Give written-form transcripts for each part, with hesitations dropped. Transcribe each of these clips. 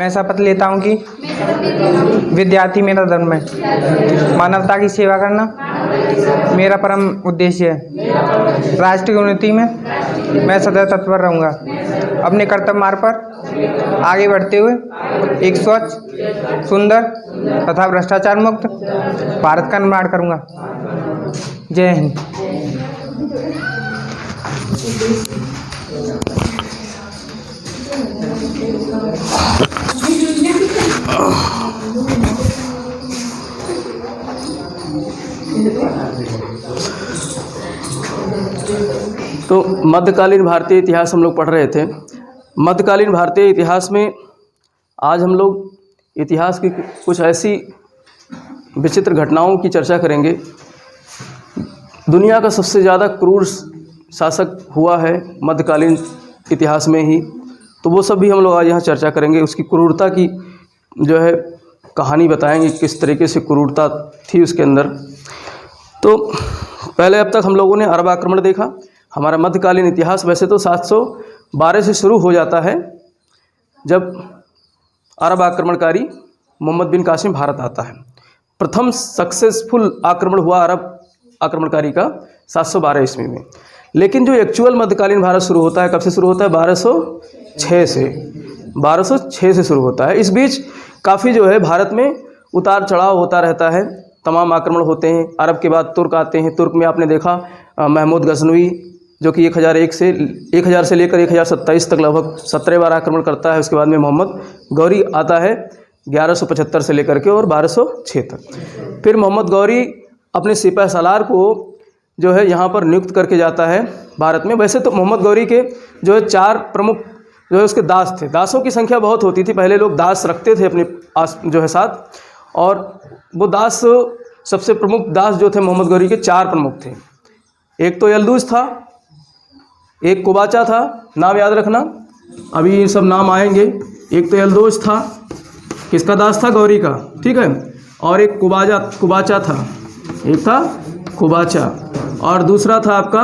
मैं शपथ लेता हूँ कि विद्यार्थी मेरा धर्म है, मानवता की सेवा करना मेरा परम उद्देश्य है, राष्ट्र की उन्नति में मैं सदैव तत्पर रहूँगा, अपने कर्तव्य मार्ग पर आगे बढ़ते हुए एक स्वच्छ, सुंदर तथा भ्रष्टाचार मुक्त भारत का निर्माण करूँगा। जय हिंद। तो मध्यकालीन भारतीय इतिहास हम लोग पढ़ रहे थे। मध्यकालीन भारतीय इतिहास में आज हम लोग इतिहास की कुछ ऐसी विचित्र घटनाओं की चर्चा करेंगे। दुनिया का सबसे ज़्यादा क्रूर शासक हुआ है मध्यकालीन इतिहास में ही, तो वो सब भी हम लोग आज यहाँ चर्चा करेंगे। उसकी क्रूरता की जो है कहानी बताएंगे, किस तरीके से क्रूरता थी उसके अंदर। तो पहले अब तक हम लोगों ने अरब आक्रमण देखा। हमारा मध्यकालीन इतिहास वैसे तो 712 से शुरू हो जाता है, जब अरब आक्रमणकारी मोहम्मद बिन कासिम भारत आता है। प्रथम सक्सेसफुल आक्रमण हुआ अरब आक्रमणकारी का 712 ईस्वी में। लेकिन जो एक्चुअल मध्यकालीन भारत शुरू होता है, कब से शुरू होता है? 1206 से शुरू होता है। इस बीच काफ़ी जो है भारत में उतार चढ़ाव होता रहता है, तमाम आक्रमण होते हैं। अरब के बाद तुर्क आते हैं। तुर्क में आपने देखा महमूद गजनवी, जो कि 1000 से लेकर 1027 तक लगभग 17 बार आक्रमण करता है। उसके बाद में मोहम्मद गौरी आता है 1175 से लेकर के और 1206 तक। फिर मोहम्मद गौरी अपने सिपह सालार को जो है यहाँ पर नियुक्त करके जाता है भारत में। वैसे तो मोहम्मद गौरी के जो है 4 प्रमुख जो है उसके दास थे। दासों की संख्या बहुत होती थी, पहले लोग दास रखते थे अपने जो है साथ, और वो दास सबसे प्रमुख दास जो थे मोहम्मद गौरी के 4 प्रमुख थे। एक तो यल्दूज था, एक कुबाचा था, नाम याद रखना, अभी ये सब नाम आएंगे। एक तो यल्दूज था, किसका दास था? गौरी का, ठीक है। और एक कुबाचा था, एक था कुबाचा, और दूसरा था आपका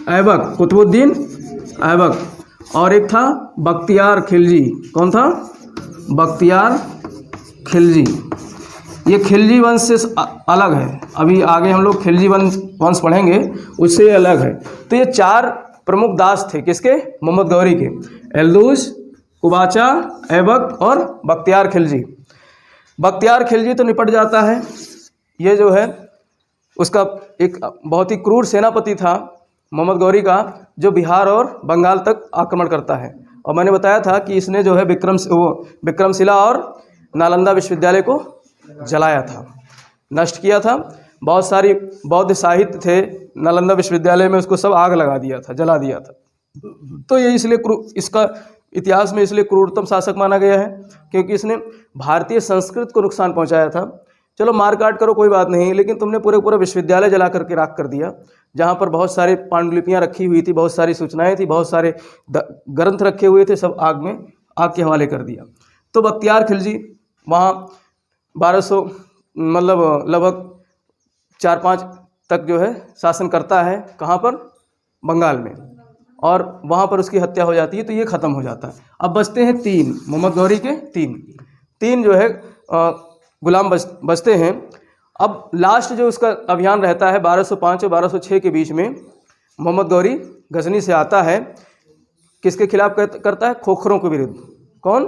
ऐबक, कुतुबुद्दीन ऐबक, और एक था बख्तियार खिलजी। कौन था? बख्तियार खिलजी। ये खिलजी वंश से अलग है, अभी आगे हम लोग खिलजी वंश पढ़ेंगे, उससे अलग है। तो ये 4 प्रमुख दास थे किसके? मोहम्मद गौरी के, यल्दूज, कुबाचा, ऐबक और बख्तियार खिलजी। बख्तियार खिलजी तो निपट जाता है। ये जो है उसका एक बहुत ही क्रूर सेनापति था मोहम्मद गौरी का, जो बिहार और बंगाल तक आक्रमण करता है। और मैंने बताया था कि इसने जो है विक्रमशिला और नालंदा विश्वविद्यालय को जलाया था, नष्ट किया था। बहुत सारी बौद्ध साहित्य थे नालंदा विश्वविद्यालय में, उसको सब आग लगा दिया था, जला दिया था। तो ये इसलिए इसका इतिहास में इसलिए क्रूरतम शासक माना गया है, क्योंकि इसने भारतीय संस्कृति को नुकसान पहुंचाया था। चलो मार काट करो कोई बात नहीं, लेकिन तुमने पूरा विश्वविद्यालय जला करके राख कर दिया, जहाँ पर बहुत सारे पांडुलिपियाँ रखी हुई थी, बहुत सारी सूचनाएं थी, बहुत सारे ग्रंथ रखे हुए थे, सब आग के हवाले कर दिया। तो बख्तियार खिलजी वहाँ 1200 मतलब लगभग 4-5 तक जो है शासन करता है। कहाँ पर? बंगाल में। और वहाँ पर उसकी हत्या हो जाती है, तो ये ख़त्म हो जाता है। अब बचते हैं 3, मोहम्मद गौरी के 3 जो है गुलाम बचते हैं। अब लास्ट जो उसका अभियान रहता है 1205 और 1206 के बीच में, मोहम्मद गौरी गजनी से आता है। किसके खिलाफ करता है? खोखरों के विरुद्ध। कौन?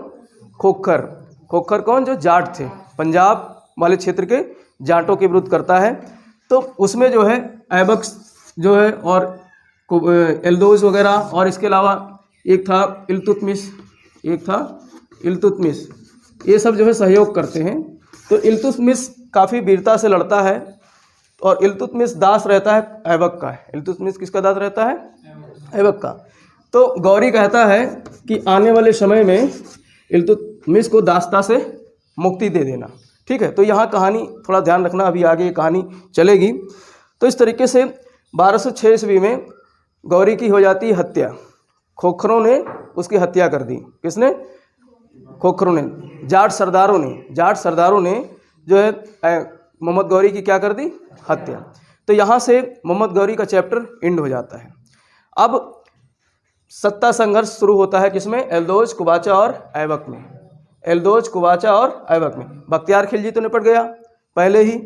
खोखर कौन? जो जाट थे, पंजाब वाले क्षेत्र के जाटों के विरुद्ध करता है। तो उसमें जो है ऐबक जो है और यल्दूज वगैरह, और इसके अलावा एक था इल्तुतमिश, ये सब जो है सहयोग करते हैं। तो इल्तुतमिश काफ़ी वीरता से लड़ता है, और इल्तुतमिश दास रहता है ऐबक का। इल्तुतमिश किसका दास रहता है? ऐबक का। तो गौरी कहता है कि आने वाले समय में इल्तुतमिश को दासता से मुक्ति दे देना, ठीक है। तो यहाँ कहानी थोड़ा ध्यान रखना, अभी आगे ये कहानी चलेगी। तो इस तरीके से 1206 ईस्वी में गौरी की हो जाती है हत्या। खोखरों ने उसकी हत्या कर दी। किसने? खोखरों ने, जाट सरदारों ने जो है मोहम्मद गौरी की क्या कर दी? हत्या। तो यहाँ से मोहम्मद गौरी का चैप्टर एंड हो जाता है। अब सत्ता संघर्ष शुरू होता है किसमें? यल्दूज, कुबाचा और ऐबक में। एल्दोज, कुबाचा और ऐबक में। बख्तियार खिलजी तो निपट गया पहले ही,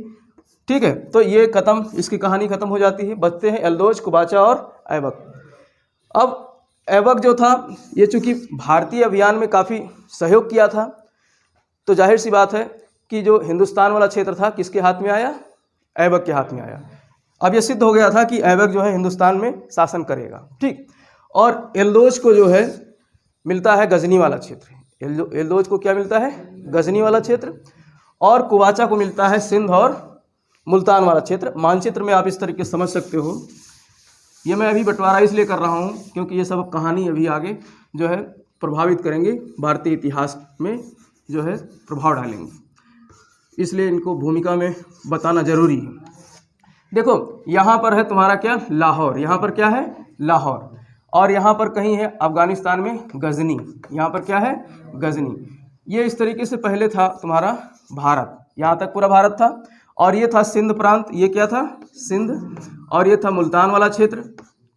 ठीक है, तो ये ख़त्म, इसकी कहानी ख़त्म हो जाती है। बचते हैं एल्दोज, कुबाचा और ऐबक। अब ऐबक जो था ये चूँकि भारतीय अभियान में काफ़ी सहयोग किया था, तो जाहिर सी बात है कि जो हिंदुस्तान वाला क्षेत्र था किसके हाथ में आया, ऐबक के हाथ में आया। अब ये सिद्ध हो गया था कि ऐबक जो है हिंदुस्तान में शासन करेगा, ठीक। और एल्दोज को जो है मिलता है गजनी वाला क्षेत्र, एल्दोज को क्या मिलता है, गजनी वाला क्षेत्र, और कुबाचा को मिलता है सिंध और मुल्तान वाला क्षेत्र। मानचित्र में आप इस तरीके से समझ सकते हो। ये मैं अभी बंटवारा इसलिए कर रहा हूँ क्योंकि ये सब कहानी अभी आगे जो है प्रभावित करेंगे, भारतीय इतिहास में जो है प्रभाव डालेंगे, इसलिए इनको भूमिका में बताना जरूरी है। देखो यहाँ पर है तुम्हारा क्या, लाहौर, यहाँ पर क्या है, लाहौर, और यहाँ पर कहीं है अफगानिस्तान में गजनी, यहाँ पर क्या है, गजनी। ये इस तरीके से पहले था तुम्हारा भारत, यहाँ तक पूरा भारत था, और ये था सिंध प्रांत, ये क्या था, सिंध, और ये था मुल्तान वाला क्षेत्र,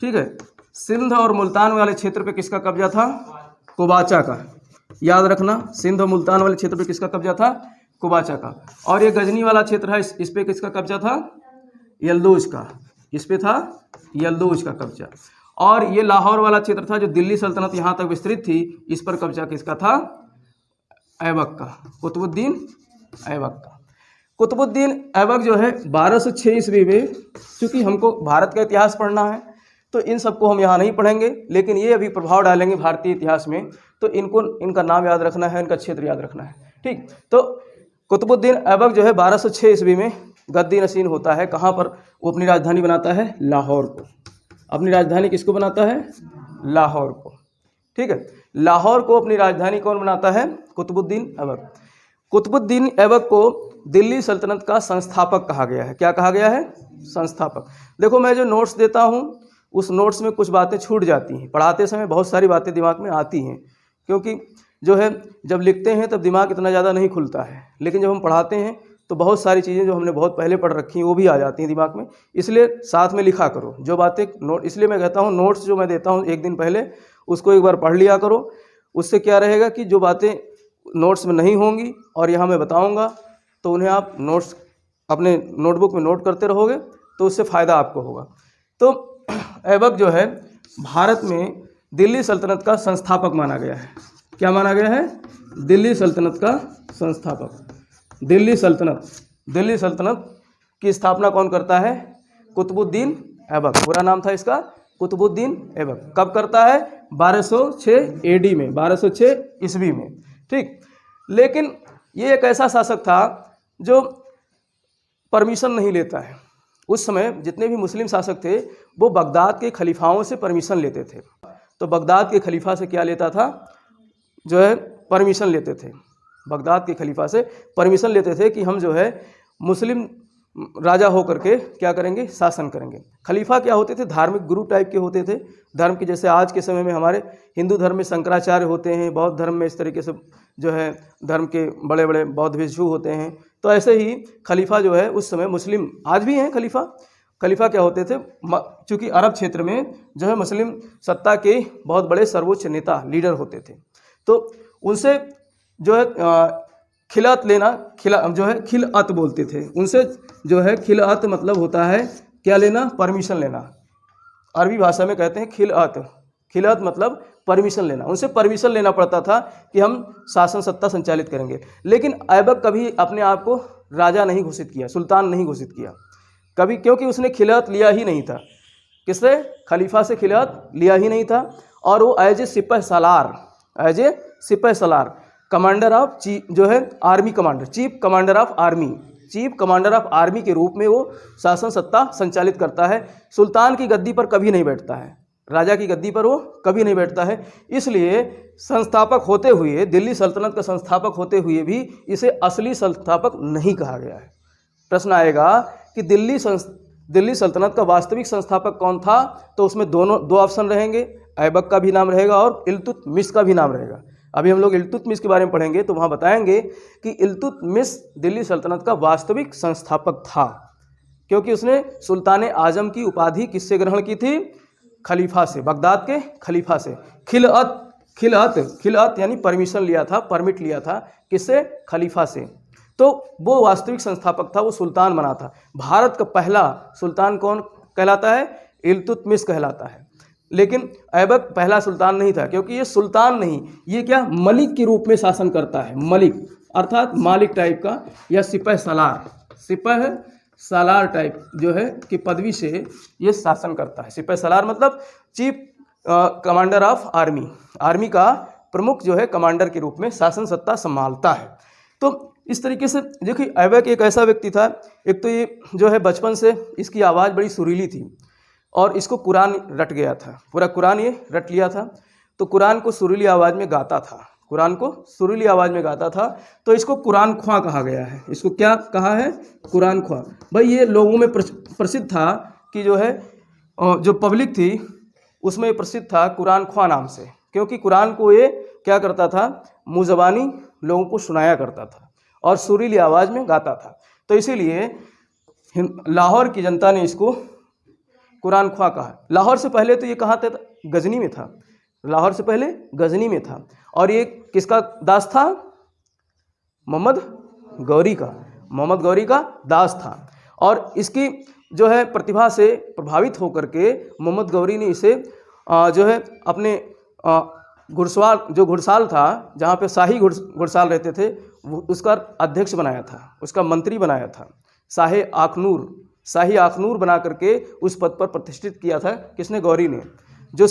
ठीक है। सिंध और मुल्तान वाले क्षेत्र पे किसका कब्जा था, कुबाचा का, याद रखना, सिंध और मुल्तान वाले क्षेत्र पे किसका कब्जा था, कुबाचा का। और ये गजनी वाला क्षेत्र है, इस पे किसका कब्जा था, यल्दूज का, इस पे था यल्दूज का कब्जा। और ये लाहौर वाला क्षेत्र था जो दिल्ली सल्तनत यहाँ तक विस्तृत थी, इस पर कब्जा किसका था, ऐबक का, कुतुबुद्दीन ऐबक का। कुतुबुद्दीन ऐबक जो है 1206 ईस्वी में, चूँकि हमको भारत का इतिहास पढ़ना है तो इन सबको हम यहाँ नहीं पढ़ेंगे, लेकिन ये अभी प्रभाव डालेंगे भारतीय इतिहास में, तो इनको, इनका नाम याद रखना है, इनका क्षेत्र याद रखना है, ठीक। तो कुतुबुद्दीन ऐबक जो है 1206 ईस्वी में गद्दी नशीन होता है। कहाँ पर, वो अपनी राजधानी बनाता है लाहौर को, अपनी राजधानी किसको बनाता है, लाहौर को, ठीक है। लाहौर को अपनी राजधानी कौन बनाता है, कुतुबुद्दीन ऐबक। कुतुबुद्दीन ऐबक को दिल्ली सल्तनत का संस्थापक कहा गया है। क्या कहा गया है, संस्थापक। देखो मैं जो नोट्स देता हूँ उस नोट्स में कुछ बातें छूट जाती हैं, पढ़ाते समय बहुत सारी बातें दिमाग में आती हैं, क्योंकि जो है जब लिखते हैं तब दिमाग इतना ज़्यादा नहीं खुलता है, लेकिन जब हम पढ़ाते हैं तो बहुत सारी चीज़ें जो हमने बहुत पहले पढ़ रखी हैं वो भी आ जाती हैं दिमाग में, इसलिए साथ में लिखा करो जो बातें नोट। इसलिए मैं कहता हूँ नोट्स जो मैं देता हूँ एक दिन पहले उसको एक बार पढ़ लिया करो, उससे क्या रहेगा कि जो बातें नोट्स में नहीं होंगी और यहाँ मैं बताऊँगा तो उन्हें आप नोट्स अपने नोटबुक में नोट करते रहोगे तो उससे फ़ायदा आपको होगा। तो ऐबक जो है भारत में दिल्ली सल्तनत का संस्थापक माना गया है। क्या माना गया है, दिल्ली सल्तनत का संस्थापक। दिल्ली सल्तनत की स्थापना कौन करता है, कुतुबुद्दीन ऐबक। पूरा नाम था इसका कुतुबुद्दीन ऐबक। कब करता है, 1206 AD में, 1206 ईस्वी में, ठीक। लेकिन ये एक ऐसा शासक था जो परमिशन नहीं लेता है। उस समय जितने भी मुस्लिम शासक थे वो बगदाद के खलीफाओं से परमिशन लेते थे। तो बगदाद के खलीफा से क्या लेता था, जो है परमिशन लेते थे, बगदाद के खलीफा से परमिशन लेते थे कि हम जो है मुस्लिम राजा होकर के क्या करेंगे, शासन करेंगे। खलीफा क्या होते थे, धार्मिक गुरु टाइप के होते थे धर्म के, जैसे आज के समय में हमारे हिंदू धर्म में शंकराचार्य होते हैं, बौद्ध धर्म में इस तरीके से जो है धर्म के बड़े बड़े बौद्ध भिक्षु होते हैं। तो ऐसे ही खलीफा जो है उस समय मुस्लिम, आज भी हैं खलीफा क्या होते थे, चूँकि अरब क्षेत्र में जो है मुस्लिम सत्ता के बहुत बड़े सर्वोच्च नेता लीडर होते थे, तो उनसे जो है खिलात लेना, जो है खिलअत बोलते थे उनसे, जो है खिलअत मतलब होता है क्या लेना, परमिशन लेना। अरबी भाषा में कहते हैं खिलअत मतलब परमिशन लेना। उनसे परमिशन लेना पड़ता था कि हम शासन सत्ता संचालित करेंगे। लेकिन ऐबक कभी अपने आप को राजा नहीं घोषित किया, सुल्तान नहीं घोषित किया कभी, क्योंकि उसने खिलअत लिया ही नहीं था। किससे, खलीफा से खिलअत लिया ही नहीं था। और वो एज ए सिपह सलार कमांडर ऑफ जो है army commander, chief commander of army के रूप में वो शासन सत्ता संचालित करता है। सुल्तान की गद्दी पर कभी नहीं बैठता है, राजा की गद्दी पर वो कभी नहीं बैठता है। इसलिए संस्थापक होते हुए, दिल्ली सल्तनत का संस्थापक होते हुए भी इसे असली संस्थापक नहीं कहा गया है। प्रश्न आएगा कि दिल्ली सल्तनत का वास्तविक संस्थापक कौन था, तो उसमें दो ऑप्शन रहेंगे, ऐबक का भी नाम रहेगा और इल्तुतमिश का भी नाम रहेगा। अभी हम लोग इल्तुतमिश के बारे में पढ़ेंगे तो वहाँ बताएंगे कि इल्तुतमिश दिल्ली सल्तनत का वास्तविक संस्थापक था, क्योंकि उसने सुल्तान आजम की उपाधि किससे ग्रहण की थी, खलीफा से, बगदाद के खलीफा से। खिलअत यानी परमिशन लिया था, परमिट लिया था, किससे? खलीफा से। तो वो वास्तविक संस्थापक था, वो सुल्तान बना था। भारत का पहला सुल्तान कौन कहलाता है? इल्तुतमिश कहलाता है। लेकिन ऐबक पहला सुल्तान नहीं था, क्योंकि ये सुल्तान नहीं, ये क्या मलिक के रूप में शासन करता है। मलिक अर्थात मालिक टाइप का, या सिपह सालार टाइप जो है कि पदवी से ये शासन करता है। सिपह सालार मतलब chief commander of army, army का प्रमुख जो है कमांडर के रूप में शासन सत्ता संभालता है। तो इस तरीके से देखिए ऐबक एक ऐसा व्यक्ति था, एक तो ये जो है बचपन से इसकी आवाज़ बड़ी सुरीली थी और इसको कुरान रट गया था, पूरा कुरान ये रट लिया था। तो कुरान को सुरीली आवाज़ में गाता था, कुरान को सुरीली आवाज़ में गाता था, तो इसको कुरान ख्वां कहा गया है। इसको क्या कहा है? कुरान ख्वां। भाई ये लोगों में प्रसिद्ध था कि जो है जो पब्लिक थी उसमें प्रसिद्ध था कुरान ख्वां नाम से, क्योंकि कुरान को ये क्या करता था? मुँह ज़बानी लोगों को सुनाया करता था और सुरीली आवाज़ में गाता था। तो इसीलिए लाहौर की जनता ने इसको कुरान ख्वां कहा। लाहौर से पहले तो ये कहाँ था? गजनी में था। लाहौर से पहले गजनी में था। और ये किसका दास था? मोहम्मद गौरी का, मोहम्मद गौरी का दास था। और इसकी जो है प्रतिभा से प्रभावित होकर के मोहम्मद गौरी ने इसे जो है अपने घुड़साल था, जहाँ पे शाही घुड़साल रहते थे, उसका अध्यक्ष बनाया था, उसका मंत्री बनाया था। शाही आखनूर बना करके उस पद पर प्रतिष्ठित किया था। किसने? गौरी ने। जो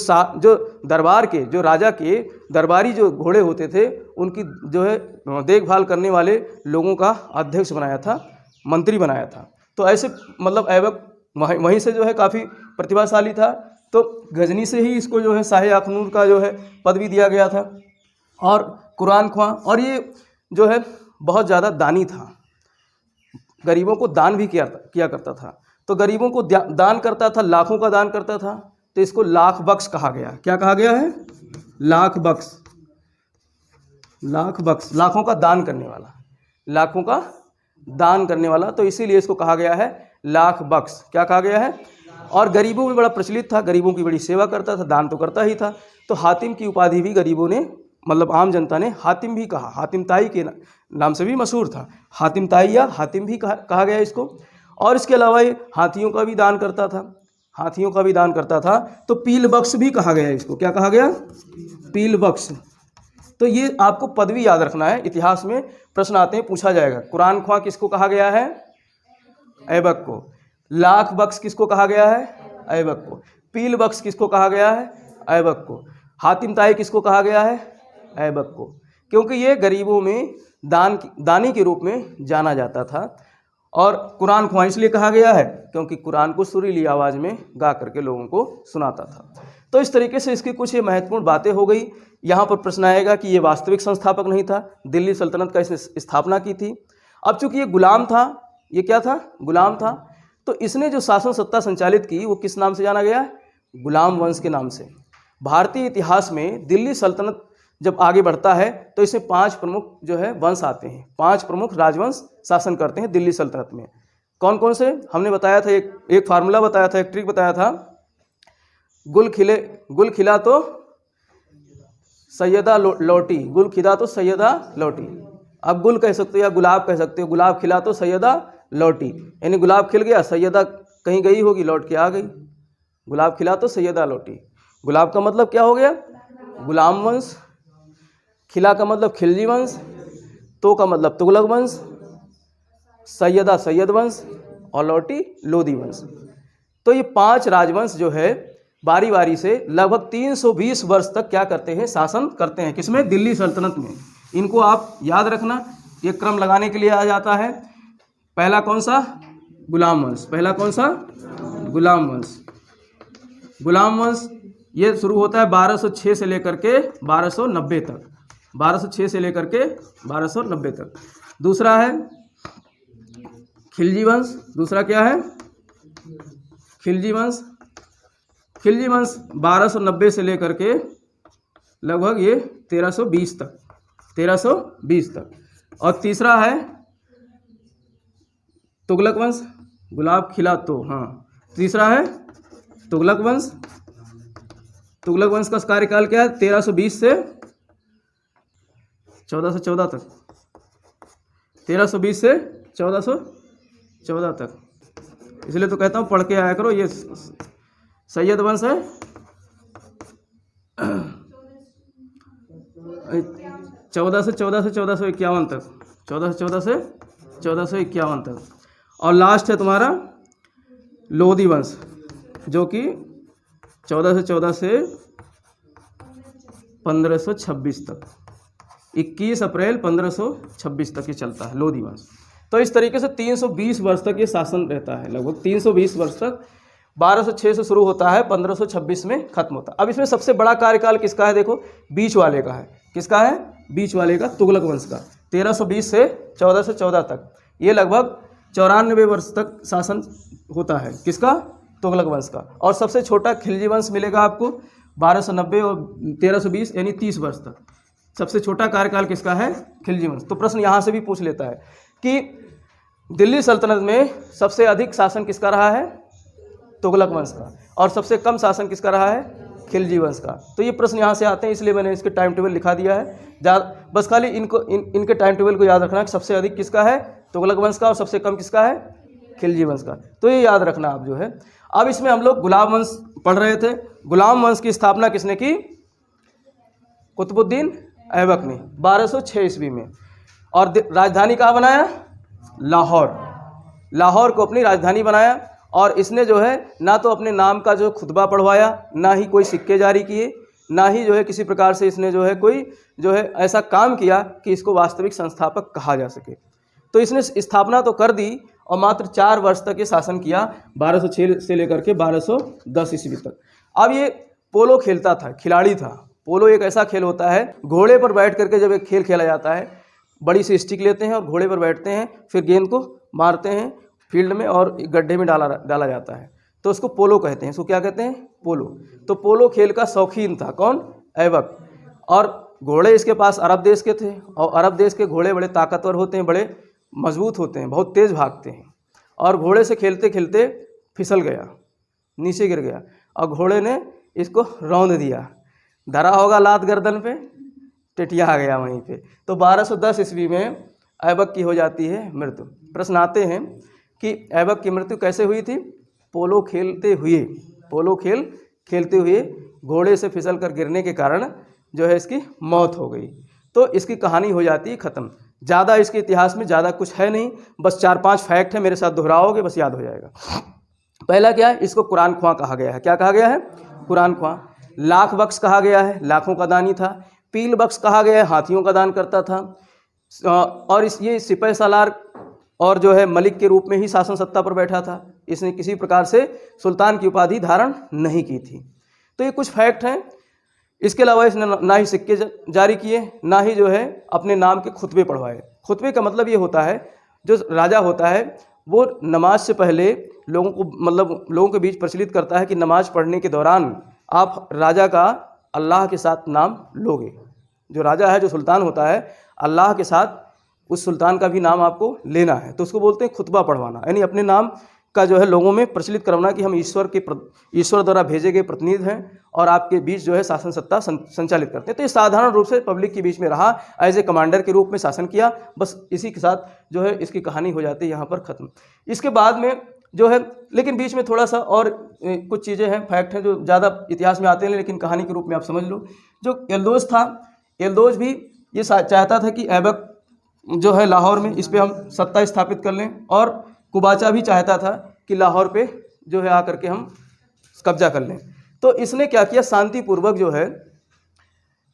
दरबार के, जो राजा के दरबारी जो घोड़े होते थे, उनकी जो है देखभाल करने वाले लोगों का अध्यक्ष बनाया था, मंत्री बनाया था। तो ऐसे मतलब ऐबक वहीं से जो है काफ़ी प्रतिभाशाली था। तो गजनी से ही इसको जो है शाही आखनूर का जो है पदवी दिया गया था और कुरान ख्वां। और ये जो है बहुत ज़्यादा दानी था, गरीबों को दान भी किया करता था। तो गरीबों को दान करता था, लाखों का दान करता था, तो इसको लाख बख्श कहा गया। क्या कहा गया है? लाख बख्श, लाखों का दान करने वाला, लाखों का दान करने वाला। तो इसीलिए इसको कहा गया है लाख बख्श। क्या कहा गया है? और गरीबों में बड़ा प्रचलित था, गरीबों की बड़ी सेवा करता था, दान तो करता ही था। तो हातिम की उपाधि भी गरीबों ने, मतलब आम जनता ने हातिम भी कहा, हातिम ताई के नाम से भी मशहूर था। हातिम ताई या हातिम भी कहा गया इसको। और इसके अलावा ये हाथियों का भी दान करता था, हाथियों का भी दान करता था। तो पील बख्श भी कहा गया इसको। क्या कहा गया? पील बख्श। तो ये आपको पदवी याद रखना है, इतिहास में प्रश्न आते हैं, पूछा जाएगा। कुरान ख्वां किसको कहा गया है? ऐबक को। लाख बख्श किसको कहा गया है? ऐबक को। पील बख्श किसको कहा गया है? ऐबक को। हातिम ताई किसको कहा गया है? ऐबक को। क्योंकि ये गरीबों में दानी के रूप में जाना जाता था। और कुरान ख्वां इसलिए कहा गया है क्योंकि कुरान को सुरीली आवाज़ में गा करके लोगों को सुनाता था। तो इस तरीके से इसकी कुछ ये महत्वपूर्ण बातें हो गई। यहाँ पर प्रश्न आएगा कि ये वास्तविक संस्थापक नहीं था, दिल्ली सल्तनत का इसने स्थापना की थी। अब चूंकि ये गुलाम था, ये क्या था? गुलाम था। तो इसने जो शासन सत्ता संचालित की वो किस नाम से जाना गया? गुलाम वंश के नाम से। भारतीय इतिहास में दिल्ली सल्तनत जब आगे बढ़ता है तो इसमें 5 प्रमुख जो है वंश आते हैं, 5 प्रमुख राजवंश शासन करते हैं दिल्ली सल्तनत में। कौन कौन से? हमने बताया था, एक फार्मूला बताया था, एक ट्रिक बताया था। गुल खिला तो सैयदा लौटी, गुल खिला तो सैयदा लौटी। अब गुल कह सकते हो या गुलाब कह सकते हो। गुलाब खिला तो सैयदा लौटी, यानी गुलाब खिल गया, सैयदा कहीं गई होगी, लौट के आ गई। गुलाब खिला तो सैयदा लौटी। गुलाब का मतलब क्या हो गया? गुलाम वंश। खिला का मतलब खिलजी वंश। तो का मतलब तुगलक वंश। सैयदा सैयद वंश और लौटी लोधी वंश। तो ये 5 राजवंश जो है बारी बारी से लगभग 320 वर्ष तक क्या करते हैं? शासन करते हैं। किसमें? दिल्ली सल्तनत में। इनको आप याद रखना, ये क्रम लगाने के लिए आ जाता है। पहला कौन सा? गुलाम वंश। पहला कौन सा? गुलाम वंश। गुलाम वंश ये शुरू होता है 1206 से लेकर के 1290 तक। 1206 से लेकर के 1290 तक। दूसरा है खिलजी वंश। दूसरा क्या है? खिलजी वंश। खिलजी वंश 1290 से लेकर के लगभग ये 1320 तक, 1320 तक। और तीसरा है तुगलक वंश। गुलाब खिला तो, हाँ, तीसरा है तुगलक वंश। तुगलक वंश का कार्यकाल क्या है? 1320 से 1414 तक, 1320 से 1414 तक। इसलिए तो कहता हूँ पढ़ के आया करो, ये सैयद वंश है। 14 से 1451 तक, 14 से 1451 तक। और लास्ट है तुम्हारा लोधी वंश, जो कि 14 से 1526 तक, 21 अप्रैल 1526 तक ये चलता है लोधी वंश। तो इस तरीके से 320 वर्ष तक ये शासन रहता है, लगभग 320 वर्ष तक। 1206 से शुरू होता है, 1526 में खत्म होता है। अब इसमें सबसे बड़ा कार्यकाल किसका है? देखो, बीच वाले का है। किसका है? बीच वाले का, तुगलक वंश का। 1320 से 1414 तक, ये लगभग 94 वर्ष तक शासन होता है। किसका? तुगलक वंश का। और सबसे छोटा खिलजी वंश मिलेगा आपको 1290 और 1320, यानी 30 वर्ष तक। सबसे छोटा कार्यकाल किसका है? खिलजी वंश। तो प्रश्न यहाँ से भी पूछ लेता है कि दिल्ली सल्तनत में सबसे अधिक शासन किसका रहा है? तुगलक वंश का। और सबसे कम शासन किसका रहा है? खिलजी वंश का। तो ये प्रश्न यहाँ से आते हैं, इसलिए मैंने इसके टाइम टेबल लिखा दिया है। बस खाली इनके टाइम टेबल को याद रखना कि सबसे अधिक किसका है? तुगलक वंश का, और सबसे कम किसका है? खिलजी वंश का। तो ये याद रखना आप जो है। अब इसमें हम लोग गुलाम वंश पढ़ रहे थे। गुलाम वंश की स्थापना किसने की? कुतुबुद्दीन ऐबक ने 1206 ईस्वी में। और राजधानी कहाँ बनाया? लाहौर। लाहौर को अपनी राजधानी बनाया। और इसने जो है ना तो अपने नाम का जो खुतबा पढ़वाया, ना ही कोई सिक्के जारी किए, ना ही जो है किसी प्रकार से इसने जो है कोई जो है ऐसा काम किया कि इसको वास्तविक संस्थापक कहा जा सके। तो इसने स्थापना तो कर दी और मात्र 4 वर्ष तक ये शासन किया, 1206 से लेकर के 1210 ईस्वी तक। अब ये पोलो खेलता था, खिलाड़ी था। पोलो एक ऐसा खेल होता है, घोड़े पर बैठ करके जब एक खेल खेला जाता है, बड़ी सी स्टिक लेते हैं और घोड़े पर बैठते हैं, फिर गेंद को मारते हैं फील्ड में और गड्ढे में डाला जाता है। तो उसको पोलो कहते हैं। इसको क्या कहते हैं? पोलो। तो पोलो खेल का शौकीन था कौन? ऐबक। और घोड़े इसके पास अरब देश के थे, और अरब देश के घोड़े बड़े ताकतवर होते हैं, बड़े मजबूत होते हैं, बहुत तेज़ भागते हैं। और घोड़े से खेलते खेलते फिसल गया, नीचे गिर गया, और घोड़े ने इसको रौंद दिया, धरा होगा लात गर्दन पे, टिटिया आ गया वहीं पे। तो 1210 ईस्वी में ऐबक की हो जाती है मृत्यु। प्रश्न आते हैं कि ऐबक की मृत्यु कैसे हुई थी? पोलो खेलते हुए, पोलो खेल खेलते हुए घोड़े से फिसल कर गिरने के कारण जो है इसकी मौत हो गई। तो इसकी कहानी हो जाती है ख़त्म। ज़्यादा इसके इतिहास में ज़्यादा कुछ है नहीं, बस 4-5 फैक्ट है, मेरे साथ दोहराओगे बस याद हो जाएगा। पहला क्या है? इसको कुरान ख्वां कहा गया है। क्या कहा गया है? कुरान ख्वां। लाख बख्श कहा गया है, लाखों का दानी था। पील बख्श कहा गया है, हाथियों का दान करता था। और ये सिपह सालार और जो है मलिक के रूप में ही शासन सत्ता पर बैठा था। इसने किसी प्रकार से सुल्तान की उपाधि धारण नहीं की थी। तो ये कुछ फैक्ट हैं। इसके अलावा इसने ना ही सिक्के जारी किए, ना ही जो है अपने नाम के खुतबे पढ़वाए। खुतबे का मतलब ये होता है, जो राजा होता है वो नमाज से पहले लोगों को, मतलब लोगों के बीच प्रचलित करता है कि नमाज पढ़ने के दौरान आप राजा का अल्लाह के साथ नाम लोगे। जो राजा है, जो सुल्तान होता है, अल्लाह के साथ उस सुल्तान का भी नाम आपको लेना है। तो उसको बोलते हैं खुतबा पढ़वाना, यानी अपने नाम का जो है लोगों में प्रचलित करवाना कि हम ईश्वर द्वारा भेजे गए प्रतिनिधि हैं और आपके बीच जो है शासन सत्ता संचालित करते हैं। तो ये साधारण रूप से पब्लिक के बीच में रहा, एज ए कमांडर के रूप में शासन किया। बस इसी के साथ जो है इसकी कहानी हो जाती है यहाँ पर ख़त्म। इसके बाद में जो है, लेकिन बीच में थोड़ा सा और कुछ चीज़ें हैं, फैक्ट हैं, जो ज़्यादा इतिहास में आते हैं, लेकिन कहानी के रूप में आप समझ लो। जो एल्दोज था, एल्दोज भी ये चाहता था कि ऐबक जो है लाहौर में इस पर हम सत्ता स्थापित कर लें, और कुबाचा भी चाहता था कि लाहौर पे जो है आकर के हम कब्जा कर लें। तो इसने क्या किया, शांतिपूर्वक जो है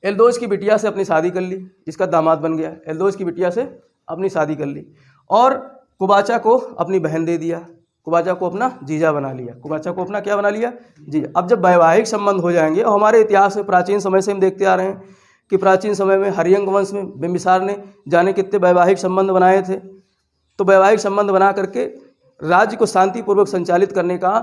एल्दोज की बिटिया से अपनी शादी कर ली, इसका दामाद बन गया। एल्दोज की बिटिया से अपनी शादी कर ली और कुबाचा को अपनी बहन दे दिया, कुबाचा को अपना जीजा बना लिया। कुबाचा को अपना क्या बना लिया? जीजा। अब जब वैवाहिक संबंध हो जाएंगे, और हमारे इतिहास में प्राचीन समय से हम देखते आ रहे हैं कि प्राचीन समय में हरियंक वंश में बिंबिसार ने जाने कितने वैवाहिक संबंध बनाए थे। तो वैवाहिक संबंध बना करके राज्य को शांतिपूर्वक संचालित करने का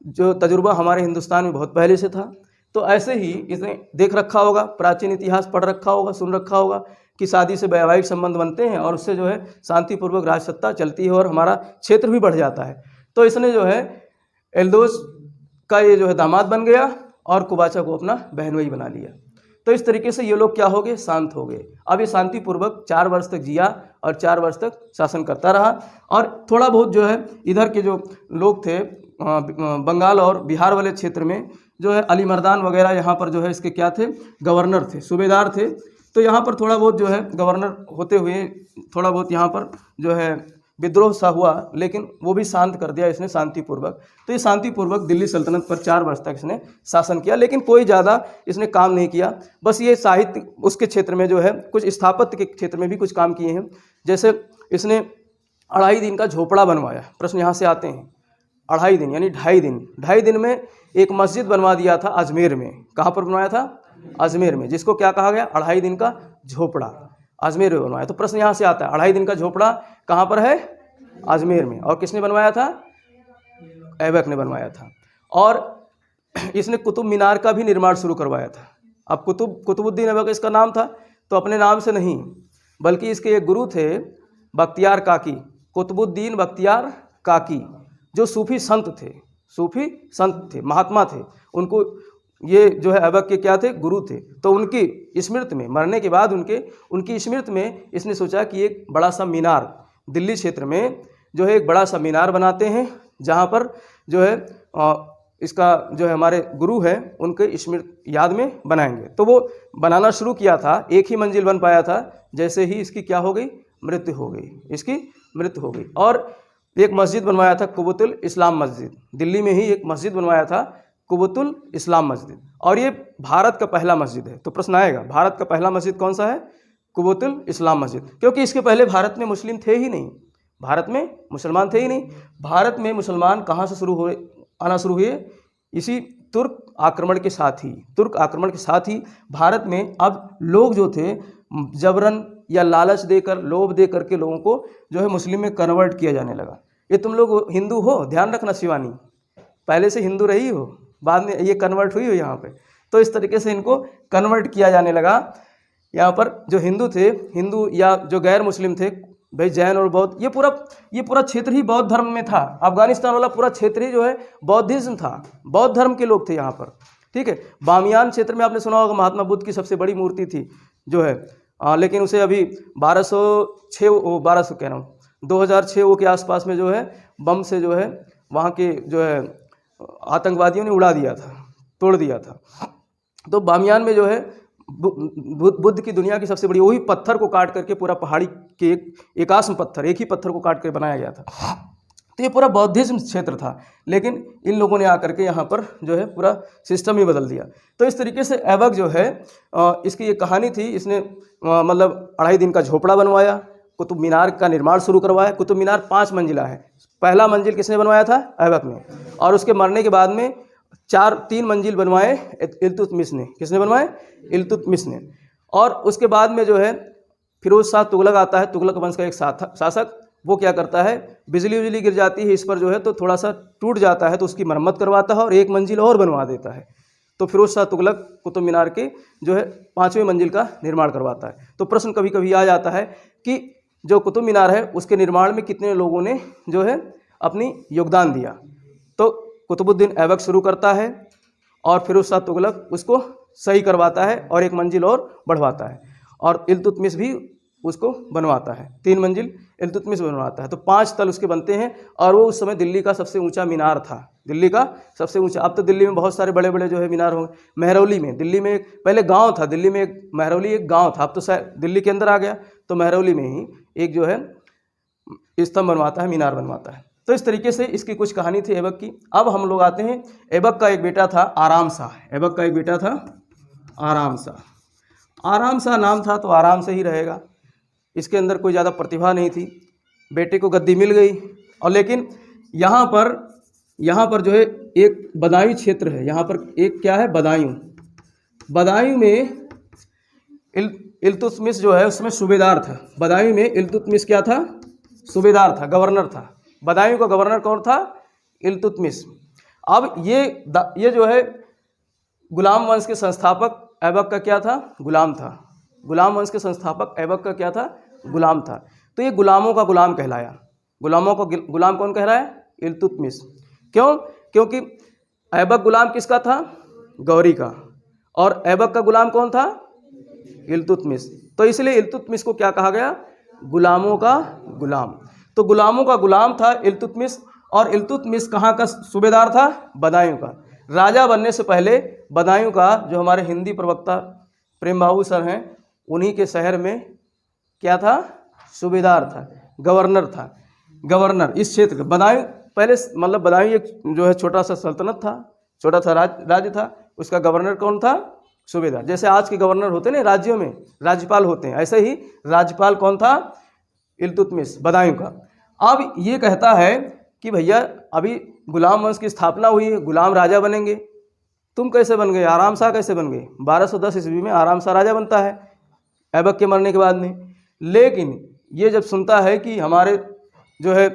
जो तजुर्बा हमारे हिंदुस्तान में बहुत पहले से था। तो ऐसे ही इसने देख रखा होगा, प्राचीन इतिहास पढ़ रखा होगा, सुन रखा होगा कि शादी से वैवाहिक संबंध बनते हैं और उससे जो है शांतिपूर्वक राज सत्ता चलती है और हमारा क्षेत्र भी बढ़ जाता है। तो इसने जो है एल्दोज का ये जो है दामाद बन गया और कुबाचा को अपना बहनोई बना लिया। तो इस तरीके से ये लोग क्या हो गए, शांत हो गए। अब ये शांतिपूर्वक 4 वर्ष तक जिया और 4 वर्ष तक शासन करता रहा। और थोड़ा बहुत जो है इधर के जो लोग थे बंगाल और बिहार वाले क्षेत्र में जो है अली मर्दान वगैरह यहाँ पर जो है इसके क्या थे, गवर्नर थे, सूबेदार थे। तो यहाँ पर थोड़ा बहुत जो है गवर्नर होते हुए थोड़ा बहुत यहाँ पर जो है विद्रोह सा हुआ, लेकिन वो भी शांत कर दिया इसने शांतिपूर्वक। तो ये शांतिपूर्वक दिल्ली सल्तनत पर 4 वर्ष तक इसने शासन किया, लेकिन कोई ज़्यादा इसने काम नहीं किया। बस ये साहित्य उसके क्षेत्र में जो है कुछ स्थापत्य के क्षेत्र में भी कुछ काम किए हैं। जैसे इसने 2.5 दिन का झोपड़ा बनवाया। प्रश्न यहाँ से आते हैं, 2.5 दिन यानी 2.5 दिन में एक मस्जिद बनवा दिया था अजमेर में। कहाँ पर बनवाया था? अजमेर में, जिसको क्या कहा गया? 2.5 दिन का झोपड़ा अजमेर में बनवाया। तो प्रश्न यहाँ से आता है 2.5 दिन का झोपड़ा कहाँ पर है? अजमेर में। और किसने बनवाया था? ऐबक ने बनवाया था। और इसने कुतुब मीनार का भी निर्माण शुरू करवाया था। अब कुतुबुद्दीन ऐबक इसका नाम था, तो अपने नाम से नहीं बल्कि इसके एक गुरु थे बख्तियार काकी, कुतुबुद्दीन बख्तियार काकी, जो सूफी संत थे, महात्मा थे। उनको ये जो है ऐबक के क्या थे? गुरु थे। तो उनकी स्मृति में, मरने के बाद उनकी स्मृति में इसने सोचा कि एक बड़ा सा मीनार दिल्ली क्षेत्र में जो है एक बड़ा सा मीनार बनाते हैं, जहाँ पर जो है इसका जो है हमारे गुरु हैं उनके स्मृति याद में बनाएंगे। तो वो बनाना शुरू किया था। 1 ही मंजिल बन पाया था, जैसे ही इसकी क्या हो गई? मृत्यु हो गई। और एक मस्जिद बनवाया था, कुबतुल इस्लाम मस्जिद। दिल्ली में ही एक मस्जिद बनवाया था, कुबतुल इस्लाम मस्जिद। और ये भारत का पहला मस्जिद है। तो प्रश्न आएगा, भारत का पहला मस्जिद कौन सा है? कुबतुल इस्लाम मस्जिद। क्योंकि इसके पहले भारत में मुस्लिम थे ही नहीं, भारत में मुसलमान थे ही नहीं। भारत में मुसलमान कहाँ से आना शुरू हुए? इसी तुर्क आक्रमण के साथ ही भारत में अब लोग जो थे जबरन या लालच देकर, लोभ दे करके लोगों को जो है मुस्लिम में कन्वर्ट किया जाने लगा। ये तुम लोग हिंदू हो, ध्यान रखना शिवानी, पहले से हिंदू रही हो, बाद में ये कन्वर्ट हुई हो यहाँ पे। तो इस तरीके से इनको कन्वर्ट किया जाने लगा। यहाँ पर जो हिंदू या जो गैर मुस्लिम थे भाई, जैन और बौद्ध, ये पूरा क्षेत्र ही बौद्ध धर्म में था। अफगानिस्तान वाला पूरा क्षेत्र ही जो है बौद्धिज्म था, बौद्ध धर्म के लोग थे यहाँ पर। ठीक है, बामियान क्षेत्र में आपने सुना होगा महात्मा बुद्ध की सबसे बड़ी मूर्ति थी जो है, लेकिन उसे अभी 2006 के आसपास में जो है बम से जो है वहाँ के जो है आतंकवादियों ने उड़ा दिया था, तोड़ दिया था। तो बामियान में जो है बुद्ध की दुनिया की सबसे बड़ी, वही पत्थर को काट करके पूरा पहाड़ी के एकाश्म पत्थर, एक ही पत्थर को काट कर बनाया गया था। तो ये पूरा बौद्धिज्म क्षेत्र था, लेकिन इन लोगों ने आकर के यहाँ पर जो है पूरा सिस्टम ही बदल दिया। तो इस तरीके से ऐबक जो है इसकी ये कहानी थी। इसने मतलब 2.5 दिन का झोपड़ा बनवाया, कुतुब मीनार का निर्माण शुरू करवाया। कुतुब मीनार 5 मंजिला है। पहला मंजिल किसने बनवाया था? ऐबक ने। और उसके मरने के बाद में 3 मंजिल बनवाए इल्तुतमिश ने। किसने बनवाए? इल्तुतमिश ने। और उसके बाद में जो है फिरोज शाह तुगलक आता है, तुगलक वंश का एक शासक। वो क्या करता है, बिजली गिर जाती है इस पर जो है, तो थोड़ा सा टूट जाता है, तो उसकी मरम्मत करवाता है और 1 मंजिल और बनवा देता है। तो फिरोज शाह तुगलक कुतुब मीनार के जो है 5वें मंजिल का निर्माण करवाता है। तो प्रश्न कभी कभी आ जाता है कि जो कुतुब मीनार है उसके निर्माण में कितने लोगों ने जो है अपनी योगदान दिया। तो कुतुबुद्दीन ऐबक शुरू करता है और फिरोज शाह तुगलक उसको सही करवाता है और 1 मंजिल और बढ़वाता है, और इल्तुतमिश भी उसको बनवाता है। 3 मंजिल इल्तुतमिश बनवाता है। तो 5 तल उसके बनते हैं, और वो उस समय दिल्ली का सबसे ऊंचा मीनार था, दिल्ली का सबसे ऊंचा। अब तो दिल्ली में बहुत सारे बड़े बड़े जो है मीनार होंगे। महरौली में, दिल्ली में एक पहले गांव था, दिल्ली में एक महरौली एक गांव था, अब तो शायद दिल्ली के अंदर आ गया। तो महरौली में ही एक जो है स्तंभ बनवाता है, मीनार बनवाता है। तो इस तरीके से इसकी कुछ कहानी थी ऐबक की। अब हम लोग आते हैं, ऐबक का एक बेटा था आराम शाह। ऐबक का एक बेटा था आराम शाह। आराम शाह नाम था तो आराम से ही रहेगा, इसके अंदर कोई ज़्यादा प्रतिभा नहीं थी। बेटे को गद्दी मिल गई, और लेकिन यहाँ पर जो है एक बदायूं क्षेत्र है, यहाँ पर एक क्या है, बदायूं में इल्तुतमिश जो है उसमें सूबेदार था। बदायूं में इल्तुतमिश क्या था? सूबेदार था, गवर्नर था। बदायूं का गवर्नर कौन था? इल्तुतमिश। अब ये जो है गुलाम वंश के संस्थापक ऐबक का क्या था? गुलाम था। गुलाम वंश के संस्थापक ऐबक का क्या था? गुलाम था। तो ये गुलामों का गुलाम कहलाया। गुलामों का गुलाम कौन कह रहा है? इल्तुतमिश। क्यों? क्योंकि ऐबक गुलाम किसका था? गौरी का। और ऐबक का गुलाम कौन था? इल्तुतमिश। तो इसलिए इल्तुतमिश को क्या कहा गया? गुलामों का गुलाम। तो गुलामों का गुलाम था इल्तुतमिश। और इल्तुतमिश कहाँ का सूबेदार था? बदायूं का। राजा बनने से पहले बदायूं का, जो हमारे हिंदी प्रवक्ता प्रेम बाबू सर हैं, उन्हीं के शहर में क्या था? सूबेदार था, गवर्नर था। गवर्नर इस क्षेत्र का बदायूं, पहले मतलब बदायूं एक जो है छोटा सा सल्तनत था, छोटा सा राज्य था। उसका गवर्नर कौन था? सूबेदार। जैसे आज के गवर्नर होते हैं ना राज्यों में, राज्यपाल होते हैं, ऐसे ही राज्यपाल कौन था? इल्तुतमिश, बदायूं का। अब ये कहता है कि भैया अभी गुलाम वंश की स्थापना हुई है, गुलाम राजा बनेंगे। तुम कैसे बन गए? आराम शाह कैसे बन गए? 1210 ईस्वी में आराम शाह राजा बनता है ऐबक के मरने के बाद में। लेकिन ये जब सुनता है कि हमारे जो है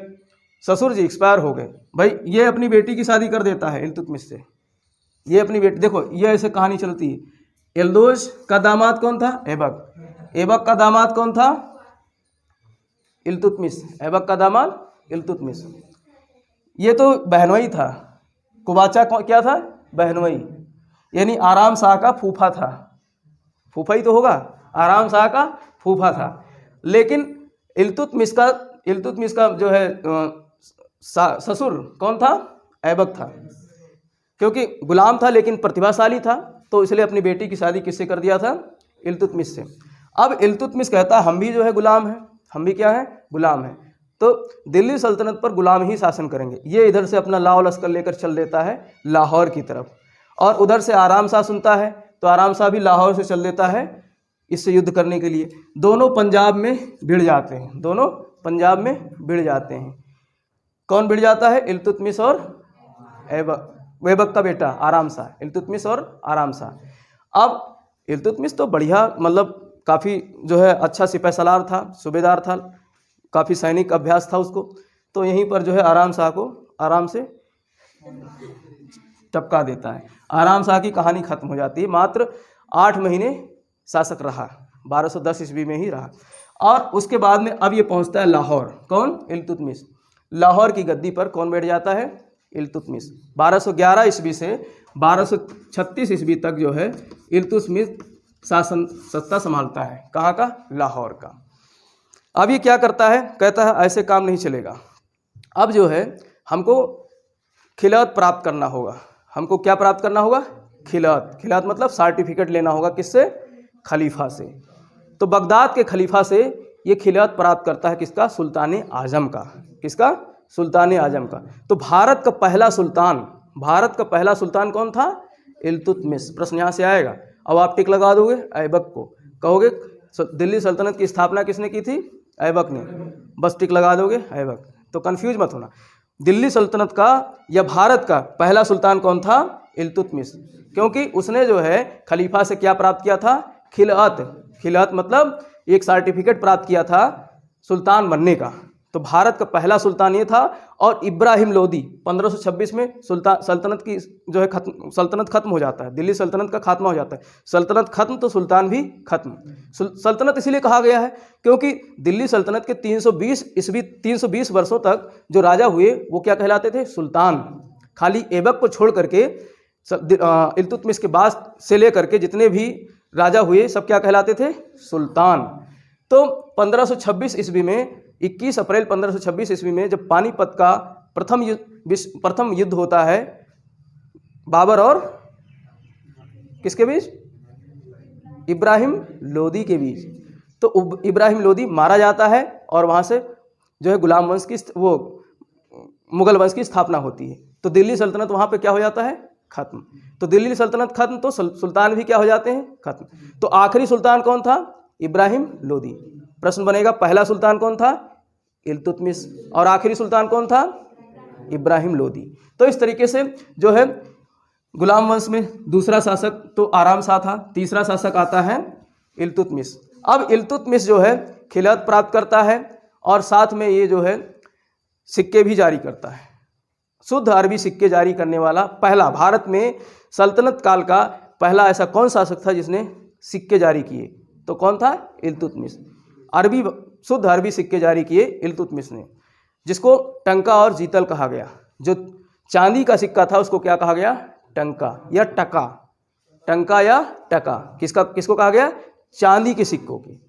ससुर जी एक्सपायर हो गए, भाई ये अपनी बेटी की शादी कर देता है इल्तुतमिश से। ये अपनी बेटी, देखो ये ऐसे कहानी चलती है। एल्दोज का दामाद कौन था? ऐबक। ऐबक का दामाद कौन था? इल्तुतमिश। ऐबक का दामाद इल्तुतमिश। ये तो बहनोई था। कुबाचा क्या था? बहनोई, यानी आराम शाह का फूफा था। फूफा ही तो होगा, आराम शाह का फूफा था। लेकिन इल्तुतमिश का जो है ससुर कौन था? ऐबक था। क्योंकि गुलाम था लेकिन प्रतिभाशाली था, तो इसलिए अपनी बेटी की शादी किससे कर दिया था? इल्तुतमिश से। अब इल्तुतमिश कहता हम भी जो है गुलाम है, हम भी क्या है? गुलाम है। तो दिल्ली सल्तनत पर गुलाम ही शासन करेंगे। ये इधर से अपना लाव लश्कर लेकर चल देता है लाहौर की तरफ, और उधर से आराम शाह सुनता है तो आराम शाह भी लाहौर से चल देता है इससे युद्ध करने के लिए। दोनों पंजाब में भिड़ जाते हैं, दोनों पंजाब में भिड़ जाते हैं। कौन भिड़ जाता है? इल्तुतमिश और ऐबक का बेटा आराम शाह, इल्तुतमिश और आराम शाह। अब इल्तुतमिश तो बढ़िया, मतलब काफ़ी जो है अच्छा सिपह सलार था, सूबेदार था, काफ़ी सैनिक अभ्यास था उसको। तो यहीं पर जो है आराम शाह को आराम से टपका देता है। आराम शाह की कहानी खत्म हो जाती है। मात्र 8 महीने शासक रहा, 1210 ईस्वी में ही रहा। और उसके बाद में अब ये पहुंचता है लाहौर। कौन? इल्तुतमिश। लाहौर की गद्दी पर कौन बैठ जाता है? इल्तुतमिश। 1211 ईस्वी से 1236 ईस्वी तक जो है इल्तुतमिश सत्ता संभालता है। कहाँ का? लाहौर का। अब ये क्या करता है? कहता है ऐसे काम नहीं चलेगा, अब जो है हमको खिलाफत प्राप्त करना होगा। हमको क्या प्राप्त करना होगा? खिलाफत। खिलाफत मतलब सर्टिफिकेट लेना होगा। किससे? खलीफा से। तो बगदाद के खलीफा से ये खिलाफत प्राप्त करता है। किसका? सुल्तान आजम का। किसका? सुल्तान आजम का। तो भारत का पहला सुल्तान कौन था? इल्तुतमिश। प्रश्न यहाँ से आएगा। अब आप टिक लगा दोगे ऐबक को, कहोगे दिल्ली सल्तनत की स्थापना किसने की थी? ऐबक ने। बस टिक लगा दोगे ऐबक। तो कंफ्यूज मत होना, दिल्ली सल्तनत का या भारत का पहला सुल्तान कौन था? इल्तुतमिश। क्योंकि उसने जो है खलीफा से क्या प्राप्त किया था? खिलाफत। खिलाफत मतलब एक सर्टिफिकेट प्राप्त किया था सुल्तान बनने का। तो भारत का पहला सुल्तान ये था। और इब्राहिम लोदी 1526 में सल्तनत की जो है सल्तनत खत्म हो जाता है। दिल्ली सल्तनत का खात्मा हो जाता है। सल्तनत खत्म तो सुल्तान भी खत्म। सल्तनत इसीलिए कहा गया है क्योंकि दिल्ली सल्तनत के 320 वर्षों तक जो राजा हुए वो क्या कहलाते थे? सुल्तान। खाली ऐबक को छोड़ करके इल्तुतमिश के बाद से लेकर के जितने भी राजा हुए सब क्या कहलाते थे? सुल्तान। तो 1526 ईस्वी में 21 अप्रैल 1526 ईस्वी में जब पानीपत का प्रथम युद्ध होता है बाबर और किसके बीच? इब्राहिम लोदी के बीच। तो इब्राहिम लोदी मारा जाता है और वहाँ से जो है गुलाम वंश की मुगल वंश की स्थापना होती है। तो दिल्ली सल्तनत वहाँ पे क्या हो जाता है? खत्म। तो दिल्ली सल्तनत खत्म तो सुल्तान भी क्या हो जाते हैं? खत्म। तो आखिरी सुल्तान कौन था? इब्राहिम लोदी। प्रश्न बनेगा पहला सुल्तान कौन था? इल्तुतमिश। और आखिरी सुल्तान कौन था? इब्राहिम लोदी। तो इस तरीके से जो है गुलाम वंश में दूसरा शासक तो आराम शाह था, तीसरा शासक आता है इल्तुतमिश। अब इल्तुतमिश जो है खिलाफत प्राप्त करता है और साथ में ये जो है सिक्के भी जारी करता है। शुद्ध अरबी सिक्के जारी करने वाला पहला, भारत में सल्तनत काल का पहला ऐसा कौन शासक था जिसने सिक्के जारी किए? तो कौन था? इल्तुतमिश। शुद्ध अरबी सिक्के जारी किए इल्तुतमिश ने, जिसको टंका और जीतल कहा गया। जो चांदी का सिक्का था उसको क्या कहा गया? टंका या टका। टंका या टका। किसको कहा गया? चांदी के सिक्कों की।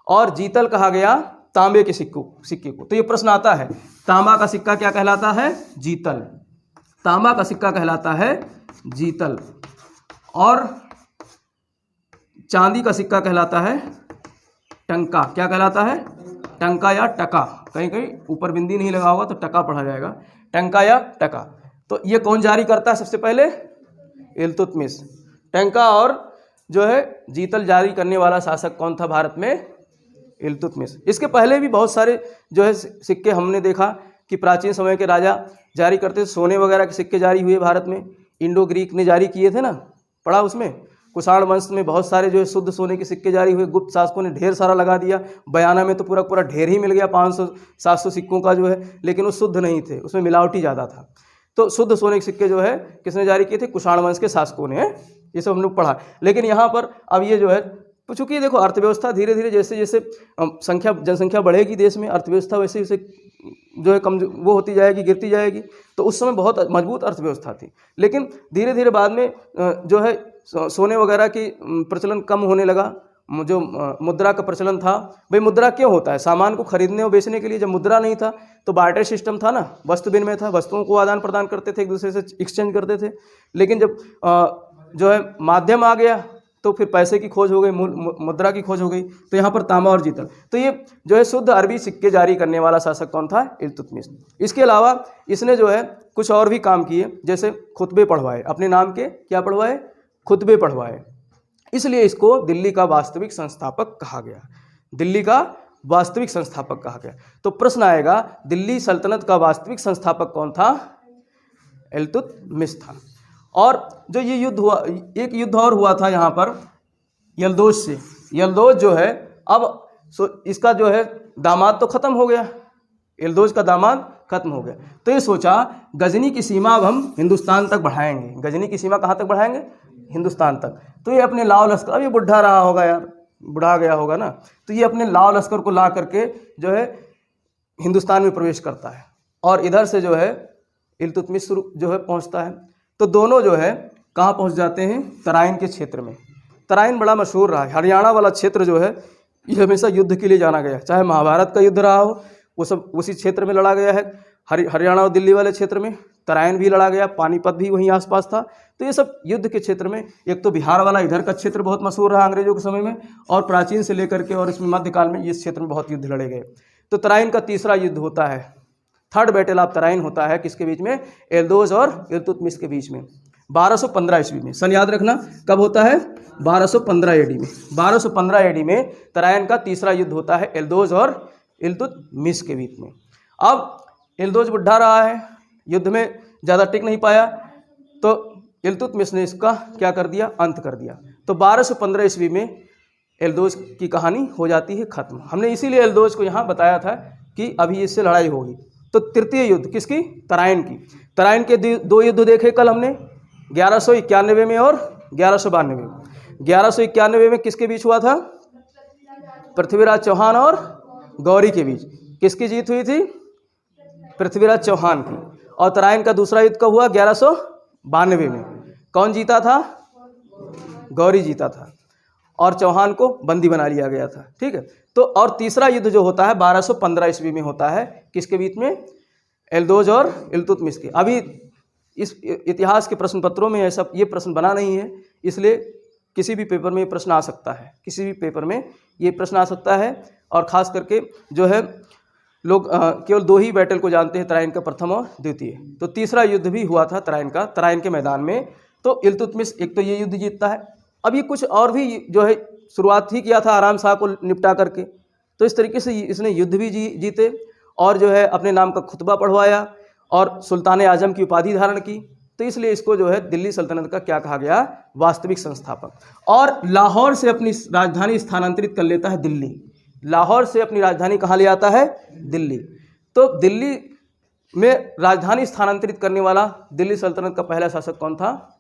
और जीतल कहा गया तांबे के सिक्के को। तो ये प्रश्न आता है, तांबा का सिक्का क्या कहलाता है? जीतल। तांबा का सिक्का कहलाता है जीतल, और चांदी का सिक्का कहलाता है टंका। क्या कहलाता है? टंका या टका। कहीं कहीं ऊपर बिंदी नहीं लगा होगा तो टका पढ़ा जाएगा, टंका या टका। तो ये कौन जारी करता है सबसे पहले? इल्तुतमिश। टंका और जो है जीतल जारी करने वाला शासक कौन था भारत में? इल्तुतमिश। इसके पहले भी बहुत सारे जो है सिक्के हमने देखा कि प्राचीन समय के राजा जारी करते थे। सोने वगैरह के सिक्के जारी हुए भारत में, इंडो ग्रीक ने जारी किए थे ना, पढ़ा उसमें। कुषाण वंश में बहुत सारे जो है शुद्ध सोने के सिक्के जारी हुए। गुप्त शासकों ने ढेर सारा लगा दिया। बयाना में तो पूरा पूरा ढेर ही मिल गया 500-700 सिक्कों का जो है, लेकिन वो शुद्ध नहीं थे, उसमें मिलावटी ज़्यादा था। तो शुद्ध सोने के सिक्के जो है किसने जारी किए थे? कुषाण वंश के शासकों ने। ये सब हम लोग पढ़ा। लेकिन यहाँ पर अब ये जो है, चूँकि देखो अर्थव्यवस्था धीरे धीरे जैसे जैसे जनसंख्या बढ़ेगी देश में, अर्थव्यवस्था वैसे वैसे जो है वो होती जाएगी, गिरती जाएगी। तो उस समय बहुत मजबूत अर्थव्यवस्था थी, लेकिन धीरे धीरे बाद में जो है सोने वगैरह की प्रचलन कम होने लगा। जो मुद्रा का प्रचलन था, भाई मुद्रा क्यों होता है? सामान को खरीदने और बेचने के लिए। जब मुद्रा नहीं था तो बार्टर सिस्टम था ना, वस्तु विनिमय था, वस्तुओं को आदान प्रदान करते थे, एक दूसरे से एक्सचेंज करते थे। लेकिन जब जो है माध्यम आ गया तो फिर पैसे की खोज हो गई, मुद्रा की खोज हो गई। तो यहाँ पर तांबा और जीतल। तो ये जो है शुद्ध अरबी सिक्के जारी करने वाला शासक कौन था? इल्तुतमिश। इसके अलावा इसने जो है कुछ और भी काम किए, जैसे खुतबे पढ़वाए, अपने नाम के क्या पढ़वाए? खुतबे पढ़वाए। इसलिए इसको दिल्ली का वास्तविक संस्थापक कहा गया। दिल्ली का वास्तविक संस्थापक कहा गया। तो प्रश्न आएगा, दिल्ली सल्तनत का वास्तविक संस्थापक कौन था? इल्तुतमिश था। और जो ये युद्ध हुआ, एक युद्ध और हुआ था यहाँ पर यल्दौज से। यल्दौज जो है अब इसका जो है दामाद तो खत्म हो गया, यल्दौज का दामाद खत्म हो गया। तो ये सोचा गजनी की सीमा अब हम हिंदुस्तान तक बढ़ाएंगे। गजनी की सीमा कहाँ तक बढ़ाएंगे? हिंदुस्तान तक। तो ये अपने लाव लश्कर, अब ये बुढ़ा रहा होगा यार, बुढ़ा गया होगा ना, तो ये अपने लाव लश्कर को ला करके जो है हिंदुस्तान में प्रवेश करता है, और इधर से जो है इल्तुतमिश जो है पहुँचता है। तो दोनों जो है कहाँ पहुँच जाते हैं? तराइन के क्षेत्र में। तराइन बड़ा मशहूर रहा है। हरियाणा वाला क्षेत्र जो है ये हमेशा युद्ध के लिए जाना गया, चाहे महाभारत का युद्ध रहा हो वो सब उसी क्षेत्र में लड़ा गया है। हरियाणा और दिल्ली वाले क्षेत्र में तराइन भी लड़ा गया, पानीपत भी वहीं आसपास था। तो ये सब युद्ध के क्षेत्र में, एक तो बिहार वाला इधर का क्षेत्र बहुत मशहूर रहा अंग्रेजों के समय में, और प्राचीन से लेकर के और इसमें मध्यकाल में इस क्षेत्र में बहुत युद्ध लड़े गए। तो तराइन का तीसरा युद्ध होता है, थर्ड बैटल ऑफ तराइन होता है। किसके बीच में? यल्दौज और इल्तुतमिश के बीच में, 1215 ईस्वी में। सन याद रखना कब होता है? 1215 एडी में। 1215 एडी में तराइन का तीसरा युद्ध होता है यल्दौज और इल्तुतमिश के बीच में। अब यल्दौज बुढ़ा रहा है, युद्ध में ज़्यादा टिक नहीं पाया, तो इल्तुतमिश ने इसका क्या कर दिया? अंत कर दिया। तो 1215 ईस्वी में यल्दौज की कहानी हो जाती है खत्म। हमने इसीलिए यल्दौज को यहाँ बताया था कि अभी इससे लड़ाई होगी। तो तृतीय युद्ध किसकी? तराइन की। तराइन के दो युद्ध देखे कल हमने, 1191 में और 1192 में। 1191 में किसके बीच हुआ था? पृथ्वीराज चौहान और गौरी के बीच। किसकी जीत हुई थी? पृथ्वीराज चौहान की। और तराइन का दूसरा युद्ध कब हुआ? 1192 में। कौन जीता था? गौरी जीता था, और चौहान को बंदी बना लिया गया था। ठीक है। तो और तीसरा युद्ध जो होता है 1215 ईस्वी में होता है, किसके बीच में? यल्दौज और इल्तुतमिश के। अभी इस इतिहास के प्रश्न पत्रों में ऐसा ये प्रश्न बना नहीं है, इसलिए किसी भी पेपर में ये प्रश्न आ सकता है, किसी भी पेपर में ये प्रश्न आ सकता है। और ख़ास करके जो है लोग केवल दो ही बैटल को जानते हैं, तराइन का प्रथम और द्वितीय। तो तीसरा युद्ध भी हुआ था तराइन का, तराइन के मैदान में। तो इल्तुतमिश एक तो ये युद्ध जीतता है। अब ये कुछ और भी जो है शुरुआत ही किया था आराम शाह को निपटा करके। तो इस तरीके से इसने युद्ध भी जीते, और जो है अपने नाम का खुतबा पढ़वाया, और सुल्तान आजम की उपाधि धारण की। तो इसलिए इसको जो है दिल्ली सल्तनत का क्या कहा गया? वास्तविक संस्थापक। और लाहौर से अपनी राजधानी स्थानांतरित कर लेता है दिल्ली। लाहौर से अपनी राजधानी कहाँ ले आता है? दिल्ली। तो दिल्ली में राजधानी स्थानांतरित करने वाला दिल्ली सल्तनत का पहला शासक कौन था?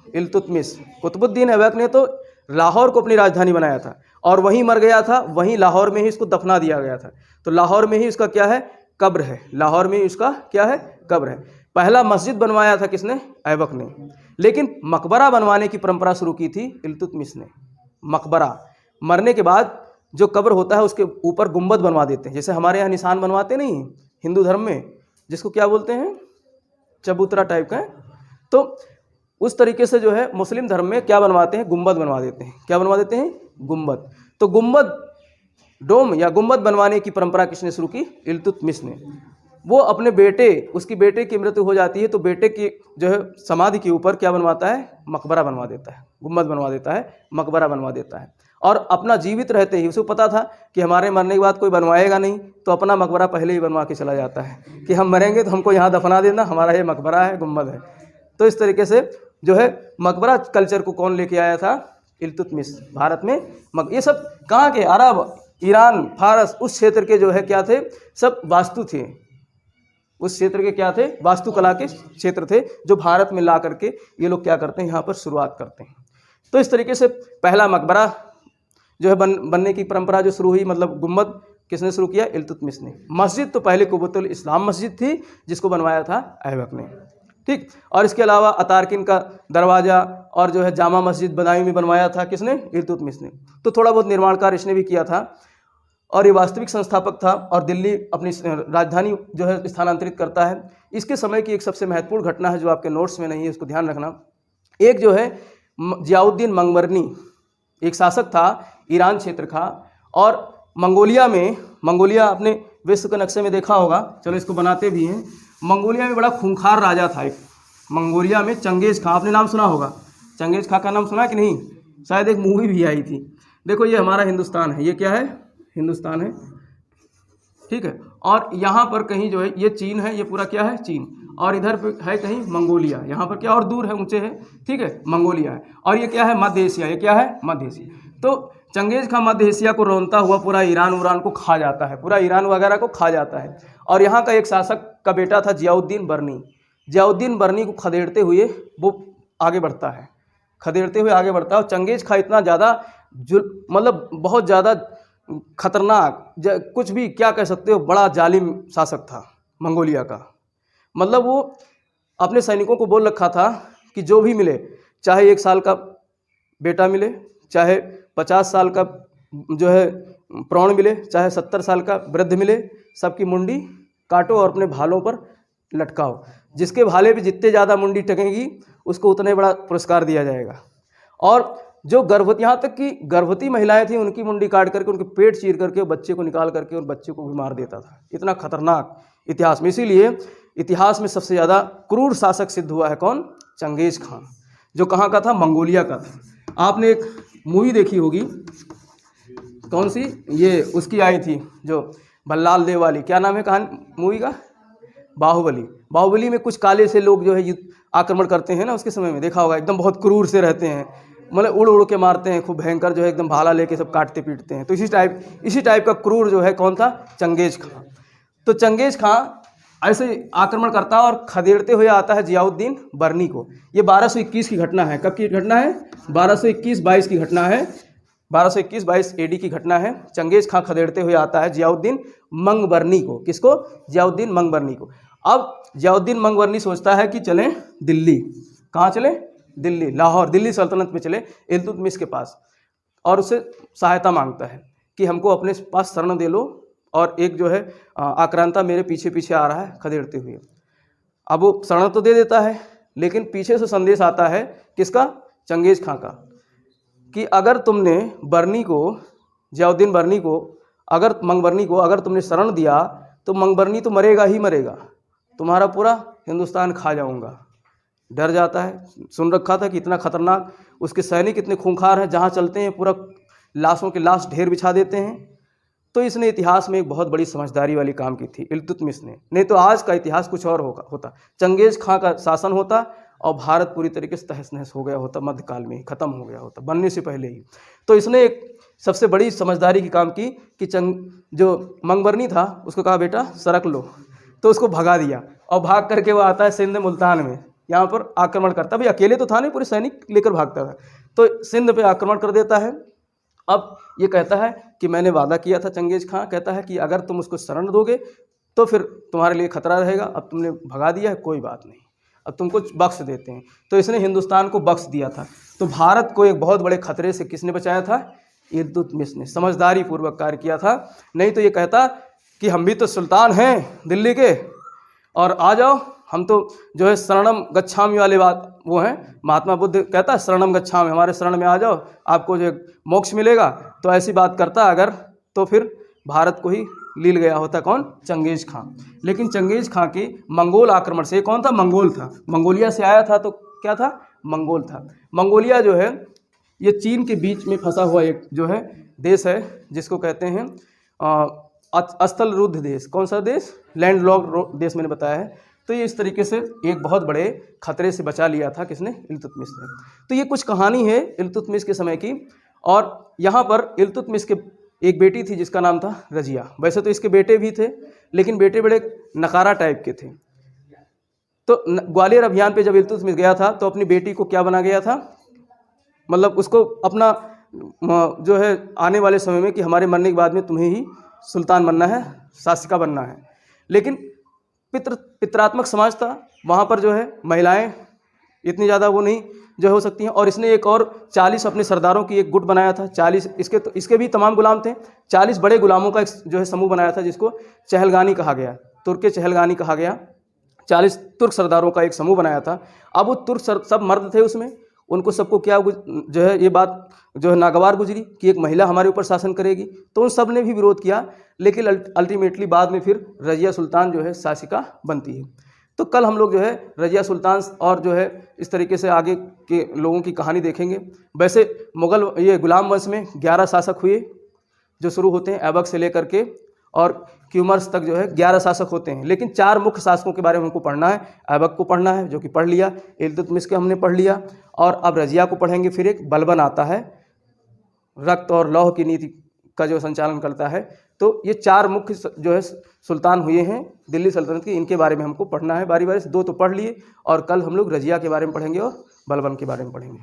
इल्तुतमिश। कुतुबुद्दीन ऐबक ने तो लाहौर को अपनी राजधानी बनाया था, और वहीं मर गया था, वहीं लाहौर में ही इसको दफना दिया गया था। तो लाहौर में ही इसका क्या है? कब्र है। लाहौर में इसका क्या है? कब्र है। पहला मस्जिद बनवाया था किसने? ऐबक ने। लेकिन मकबरा बनवाने की परंपरा शुरू की थी इल्तुतमिश ने। मकबरा, मरने के बाद जो कब्र होता है उसके ऊपर गुंबद बनवा देते हैं, जैसे हमारे यहाँ निशान बनवाते नहीं हिंदू धर्म में, जिसको क्या बोलते हैं, चबूतरा टाइप का है। तो उस तरीके से जो है मुस्लिम धर्म में क्या बनवाते हैं? गुंबद बनवा देते हैं। क्या बनवा देते हैं? गुंबद। तो गुंबद, डोम या गुंबद बनवाने की परंपरा किसने शुरू की? इल्तुतमिश ने। वो अपने बेटे, उसकी बेटे की मृत्यु हो जाती है तो बेटे की जो है समाधि के ऊपर क्या बनवाता है? मकबरा बनवा देता है, गुंबद बनवा देता है, मकबरा बनवा देता है। और अपना जीवित रहते ही उसको पता था कि हमारे मरने के बाद कोई बनवाएगा नहीं, तो अपना मकबरा पहले ही बनवा के चला जाता है कि हम मरेंगे तो हमको यहाँ दफना देना, हमारा ये मकबरा है, गुंबद है। तो इस तरीके से जो है मकबरा कल्चर को कौन लेके आया था? इल्तुतमिश। भारत में ये सब कहाँ के? अरब, ईरान, फारस, उस क्षेत्र के जो है क्या थे? सब वास्तु थे। उस क्षेत्र के क्या थे? वास्तुकला के क्षेत्र थे, जो भारत में ला करके ये लोग क्या करते हैं? यहाँ पर शुरुआत करते हैं। तो इस तरीके से पहला मकबरा जो है बनने की परंपरा जो शुरू हुई, मतलब गुंबद किसने शुरू किया? इल्तुतमिश ने। मस्जिद तो पहले कुबतुल इस्लाम मस्जिद थी, जिसको बनवाया था ऐबक ने। ठीक। और इसके अलावा अतारकिन का दरवाज़ा और जो है जामा मस्जिद बदायूं में बनवाया था किसने? इल्तुतमिश ने। तो थोड़ा बहुत निर्माण कार्य इसने भी किया था और ये वास्तविक संस्थापक था और दिल्ली अपनी राजधानी जो है स्थानांतरित करता है। इसके समय की एक सबसे महत्वपूर्ण घटना है जो आपके नोट्स में नहीं है, उसको ध्यान रखना। एक जो है जियाउद्दीन मंगमरनी, एक शासक था, ईरान क्षेत्र का, और मंगोलिया अपने विश्व के नक्शे में देखा होगा, चलो इसको बनाते भी हैं। मंगोलिया में बड़ा खूंखार राजा था एक, मंगोलिया में चंगेज खां, आपने नाम सुना होगा, चंगेज खां का नाम सुना कि नहीं? शायद एक मूवी भी आई थी। देखो ये हमारा हिंदुस्तान है, ये क्या है? हिंदुस्तान है, ठीक है। और यहाँ पर कहीं जो है ये चीन है, ये पूरा क्या है? चीन। और इधर पे है कहीं मंगोलिया, यहाँ पर क्या और दूर है, ऊंचे है, ठीक है, मंगोलिया है। और ये क्या है? मध्य एशिया। ये क्या है? मध्य एशिया। तो चंगेज खां मध्य एशिया को रौंदता हुआ पूरा ईरान को खा जाता है, पूरा ईरान वगैरह को खा जाता है। और यहाँ का एक शासक का बेटा था जियाउद्दीन बर्नी। जियाउद्दीन बर्नी को खदेड़ते हुए वो आगे बढ़ता है, और चंगेज खां इतना ज़्यादा मतलब बहुत ज़्यादा खतरनाक, कुछ भी क्या कह सकते हो, बड़ा जालिम शासक था मंगोलिया का। मतलब वो अपने सैनिकों को बोल रखा था कि जो भी मिले, चाहे 1 साल का बेटा मिले, चाहे 50 साल का जो है प्रौढ़ मिले, चाहे 70 साल का वृद्ध मिले, सबकी मुंडी काटो और अपने भालों पर लटकाओ। जिसके भाले पे जितने ज़्यादा मुंडी टकेगी उसको उतने बड़ा पुरस्कार दिया जाएगा। और जो गर्भवती, यहाँ तक कि गर्भवती महिलाएं थी, उनकी मुंडी काट करके, उनके पेट चीर करके, बच्चे को निकाल करके और बच्चे को भी मार देता था। इतना खतरनाक इतिहास में। इसीलिए इतिहास में सबसे ज़्यादा क्रूर शासक सिद्ध हुआ है कौन? चंगेज खां, जो कहाँ का था? मंगोलिया का था। आपने एक मूवी देखी होगी, कौन सी? ये उसकी आई थी जो भल्लाल देव वाली, क्या नाम है कहानी मूवी का? बाहुबली। बाहुबली में कुछ काले से लोग जो है आक्रमण करते हैं ना, उसके समय में देखा होगा, एकदम बहुत क्रूर से रहते हैं, मतलब उड़ उड़ के मारते हैं, खूब भयंकर जो है एकदम भाला लेके सब काटते पीटते हैं। तो इसी टाइप का क्रूर जो है कौन था? चंगेज खां। तो चंगेज खां ऐसे आक्रमण करता और खदेड़ते हुए आता है जियाउद्दीन बर्नी को। ये 1221 की घटना है। कब की घटना है? 1221-22 की घटना है, 1221-22 AD की घटना है। चंगेज खां खदेड़ते हुए आता है जियाउद्दीन मंगबरनी को। किसको? जियाउद्दीन मंगबरनी को। अब जियाउद्दीन मंगबरनी सोचता है कि चलें दिल्ली। कहाँ चलें? दिल्ली, लाहौर, दिल्ली सल्तनत में चले इल्तुतमिश के पास, और उससे सहायता मांगता है कि हमको अपने पास शरण दे लो, और एक जो है आक्रांता मेरे पीछे पीछे आ रहा है खदेड़ते हुए। अब वो शरण तो दे देता है, लेकिन पीछे से संदेश आता है किसका? चंगेज खां का, कि अगर तुमने बर्नी को, जियाउद्दीन बर्नी को, मंगबरनी को अगर तुमने शरण दिया तो मंगबरनी तो मरेगा ही मरेगा, तुम्हारा पूरा हिंदुस्तान खा जाऊंगा। डर जाता है, सुन रखा था कि इतना खतरनाक, उसके सैनिक इतने खूंखार हैं, जहाँ चलते हैं पूरा लाशों के लाश ढेर बिछा देते हैं। तो इसने इतिहास में एक बहुत बड़ी समझदारी वाली काम की थी इल्तुतमिश ने, नहीं तो आज का इतिहास कुछ और होता। चंगेज खां का शासन होता और भारत पूरी तरीके से तहस नहस हो गया होता, मध्यकाल में ही खत्म हो गया होता, बनने से पहले ही। तो इसने एक सबसे बड़ी समझदारी की काम की कि जो मंगबरनी था उसको कहा बेटा सरक लो, तो उसको भगा दिया, और भाग करके वो आता है सिंध मुल्तान में, यहाँ पर आक्रमण करता। भाई अकेले तो था नहीं, पूरे सैनिक लेकर भागता था, तो सिंध पे आक्रमण कर देता है। अब ये कहता है कि मैंने वादा किया था, चंगेज खां कहता है कि अगर तुम उसको शरण दोगे तो फिर तुम्हारे लिए खतरा रहेगा। अब तुमने भगा दिया है, कोई बात नहीं, अब तुमको बख्श देते हैं। तो इसने हिंदुस्तान को बख्श दिया था। तो भारत को एक बहुत बड़े खतरे से किसने बचाया था? इल्तुतमिश ने समझदारी पूर्वक कार्य किया था। नहीं तो ये कहता कि हम भी तो सुल्तान हैं दिल्ली के, और आ जाओ, हम तो जो है शरणम गच्छामि वाले बात वो हैं। महात्मा बुद्ध कहता है शरणम गच्छामि, हमारे शरण में आ जाओ, आपको जो मोक्ष मिलेगा। तो ऐसी बात करता अगर, तो फिर भारत को ही लील गया होता कौन? चंगेज खां। लेकिन चंगेज खां के मंगोल आक्रमण से, कौन था? मंगोल था, मंगोलिया से आया था। तो क्या था? मंगोल था। मंगोलिया जो है ये चीन के बीच में फंसा हुआ एक जो है देश है, जिसको कहते हैं स्थल रुद्ध देश। कौन सा देश? लैंड लॉक देश मैंने बताया है। तो ये इस तरीके से एक बहुत बड़े खतरे से बचा लिया था किसने? इल्तुतमिश ने। तो ये कुछ कहानी है इल्तुतमिश के समय की। और यहाँ पर इल्तुतमिश के एक बेटी थी जिसका नाम था रजिया। वैसे तो इसके बेटे भी थे, लेकिन बेटे बड़े नकारा टाइप के थे। तो ग्वालियर अभियान पे जब इल्तुतमिश गया था तो अपनी बेटी को क्या बना गया था? मतलब उसको अपना जो है आने वाले समय में कि हमारे मरने के बाद में तुम्हें ही सुल्तान बनना है, शासिका बनना है। लेकिन पितरात्मक समाज था, वहाँ पर जो है महिलाएं इतनी ज़्यादा वो नहीं जो हो सकती हैं। और इसने एक और 40 अपने सरदारों की एक गुट बनाया था। 40 इसके भी तमाम गुलाम थे। 40 बड़े गुलामों का एक जो है समूह बनाया था, जिसको चहलगानी कहा गया, तुर्क चहलगानी कहा गया। 40 तुर्क सरदारों का एक समूह बनाया था। अब वो तुर्क सब मर्द थे उसमें, उनको सबको क्या जो है ये बात जो है नागवार गुजरी कि एक महिला हमारे ऊपर शासन करेगी। तो उन सब ने भी विरोध किया, लेकिन अल्टीमेटली बाद में फिर रजिया सुल्तान जो है शासिका बनती है। तो कल हम लोग जो है रजिया सुल्तान और जो है इस तरीके से आगे के लोगों की कहानी देखेंगे। वैसे मुग़ल ये गुलाम वंश में 11 शासक हुए जो शुरू होते हैं ऐबक से लेकर के, और क्यूमर्स तक जो है 11 शासक होते हैं। लेकिन 4 मुख्य शासकों के बारे में हमको पढ़ना है। ऐबक को पढ़ना है, जो कि पढ़ लिया। इल्तुतमिश के हमने पढ़ लिया, और अब रजिया को पढ़ेंगे। फिर एक बलबन आता है, रक्त और लौह की नीति का जो संचालन करता है। तो ये 4 मुख्य जो है सुल्तान हुए हैं दिल्ली सल्तनत की, इनके बारे में हमको पढ़ना है बारी बारी से। 2 तो पढ़ लिए, और कल हम लोग रजिया के बारे में पढ़ेंगे और बलबन के बारे में पढ़ेंगे।